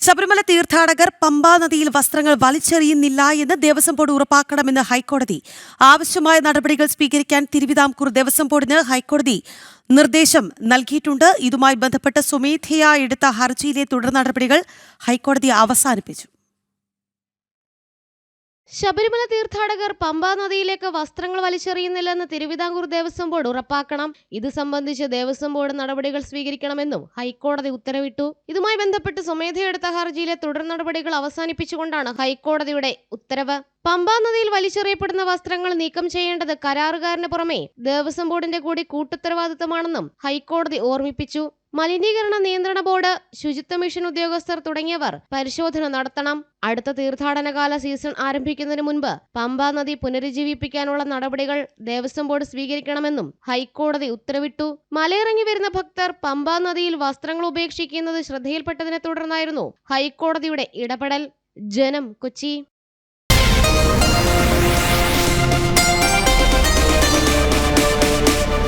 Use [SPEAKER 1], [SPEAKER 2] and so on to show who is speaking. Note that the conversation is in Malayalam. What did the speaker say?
[SPEAKER 1] ശബരിമല തീർത്ഥാടകർ പമ്പാ നദിയിൽ വസ്ത്രങ്ങൾ വലിച്ചെറിയുന്നില്ല എന്ന് ദേവസ്വം ബോർഡ് ഉറപ്പാക്കണമെന്ന് ഹൈക്കോടതി. ആവശ്യമായ നടപടികൾ സ്വീകരിക്കാൻ തിരുവിതാംകൂർ ദേവസ്വം ബോർഡിന് ഹൈക്കോടതി നിർദ്ദേശം നൽകിയിട്ടുണ്ട്. ഇതുമായി ബന്ധപ്പെട്ട് സ്വമേധയാ എടുത്ത ഹർജിയിലെ തുടർ നടപടികൾ ഹൈക്കോടതി അവസാനിപ്പിച്ചു.
[SPEAKER 2] ശബരിമല തീർത്ഥാടകർ പമ്പാ നദിയിലേക്ക് വസ്ത്രങ്ങൾ വലിച്ചെറിയുന്നില്ലെന്ന് തിരുവിതാംകൂർ ദേവസ്വം ബോർഡ് ഉറപ്പാക്കണം. ഇത് സംബന്ധിച്ച് ദേവസ്വം ബോർഡ് നടപടികൾ സ്വീകരിക്കണമെന്നും ഹൈക്കോടതി ഉത്തരവിട്ടു. ഇതുമായി ബന്ധപ്പെട്ട് സ്വമേധയെടുത്ത ഹർജിയിലെ തുടർ നടപടികൾ അവസാനിപ്പിച്ചുകൊണ്ടാണ് ഹൈക്കോടതിയുടെ ഉത്തരവ്. പമ്പാ നദിയിൽ വലിച്ചെറിയപ്പെടുന്ന വസ്ത്രങ്ങൾ നീക്കം ചെയ്യേണ്ടത് കരാറുകാരന് പുറമെ ദേവസ്വം ബോർഡിന്റെ കൂടി കൂട്ടുത്തരവാദിത്തമാണെന്നും ഹൈക്കോടതി ഓർമ്മിപ്പിച്ചു. മലിനീകരണ നിയന്ത്രണ ബോർഡ്, ശുചിത്വ മിഷൻ ഉദ്യോഗസ്ഥർ തുടങ്ങിയവർ പരിശോധന നടത്തണം. അടുത്ത തീർത്ഥാടനകാല സീസൺ ആരംഭിക്കുന്നതിന് മുൻപ് പമ്പാ നദി പുനരുജ്ജീവിപ്പിക്കാനുള്ള നടപടികൾ ദേവസ്വം ബോർഡ് സ്വീകരിക്കണമെന്നും ഹൈക്കോടതി ഉത്തരവിട്ടു. മലയിറങ്ങി വരുന്ന ഭക്തർ പമ്പാ നദിയിൽ വസ്ത്രങ്ങൾ ഉപേക്ഷിക്കുന്നത് ശ്രദ്ധയിൽപ്പെട്ടതിനെ തുടർന്നായിരുന്നു ഹൈക്കോടതിയുടെ ഇടപെടൽ. ജനം, കൊച്ചി.